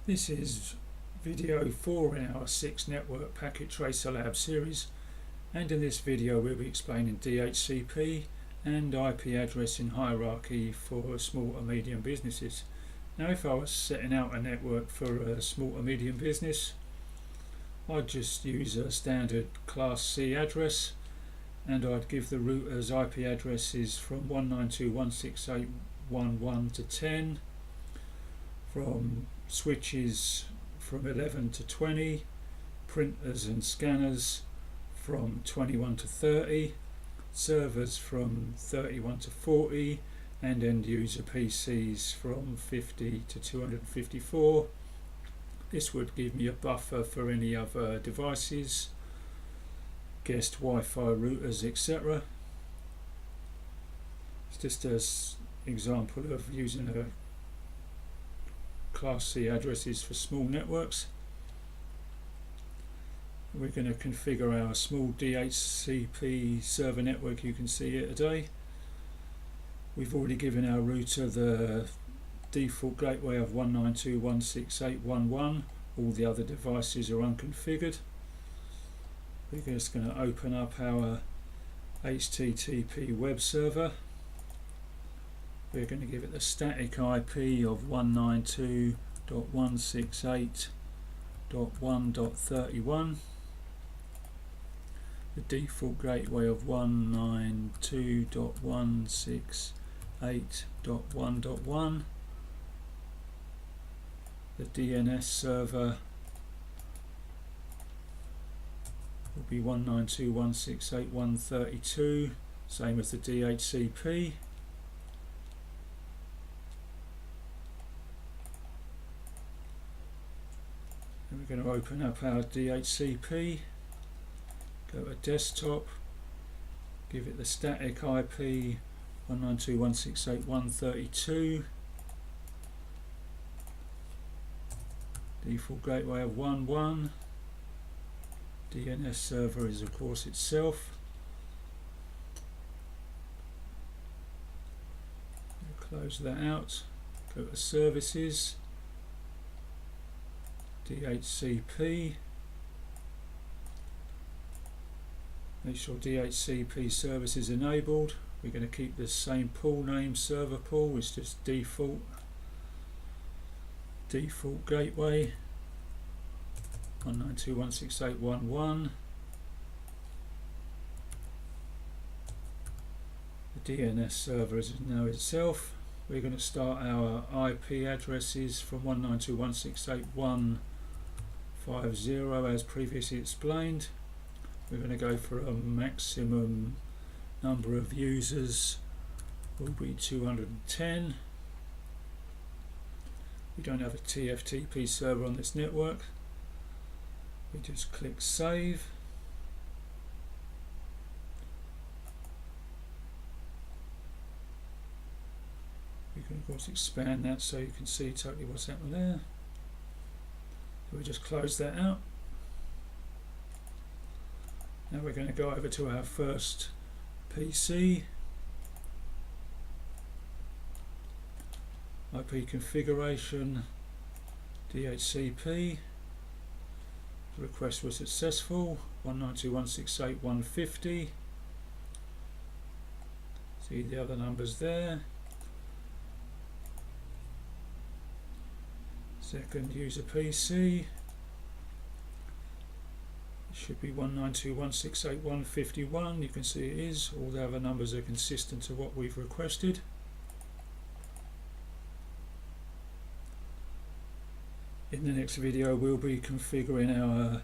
This is video 4 in our 6 Network Packet Tracer Lab series, and in this video we'll be explaining DHCP and IP addressing hierarchy for small and medium businesses. Now, if I was setting out a network for a small and medium business, I'd just use a standard Class C address, and I'd give the routers IP addresses from 192.168.1.1 to 10, from switches from 11 to 20, printers and scanners from 21 to 30, servers from 31 to 40, and end user PCs from 50 to 254. This would give me a buffer for any other devices, guest Wi-Fi routers, etc. It's just an example of using a Class C addresses for small networks. We're going to configure our small DHCP server network. You can see here today. We've already given our router the default gateway of 192.168.1.1. All the other devices are unconfigured. We're just going to open up our HTTP web server. We're going to give it the static IP of 192.168.1.31, the default gateway of 192.168.1.1, the DNS server will be 192.168.1.32, same as the DHCP. We're going to open up our DHCP, go to desktop, give it the static IP 192.168.1.32, default gateway of 1.1, DNS server is of course itself. Close that out, go to services, DHCP, make sure DHCP service is enabled. We're going to keep the same pool name, server pool, it's just default gateway 192.168.1.1. The DNS server is now itself. We're going to start our IP addresses from 192.168.1.50 as previously explained. We're going to go for a maximum number of users will be 210. We don't have a TFTP server on this network. We just click save. You can of course expand that so you can see totally what's happening there. So we just close that out. Now we're going to go over to our first PC. IP configuration, DHCP. The request was successful, 192.168.1.50. See the other numbers there. Second user PC, it should be 192.168.1.51. You can see it is. All the other numbers are consistent to what we've requested. In the next video we'll be configuring our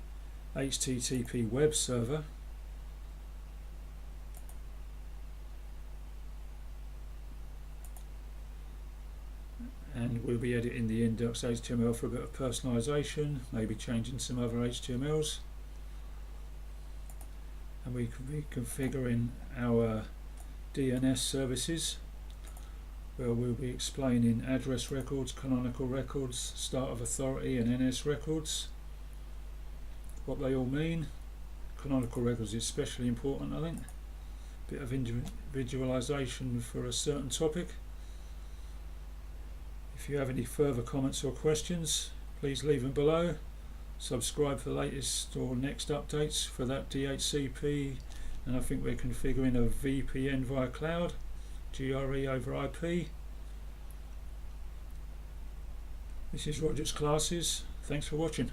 HTTP web server. And we'll be editing the index HTML for a bit of personalization, maybe changing some other HTMLs. And we can be configuring our DNS services, where we'll be explaining address records, canonical records, start of authority and NS records, what they all mean. Canonical records is especially important, I think. Bit of individualization for a certain topic. If you have any further comments or questions, please leave them below. Subscribe for the latest or next updates for that DHCP, and I think we're configuring a VPN via cloud, GRE over IP. This is Roger's Classes. Thanks for watching.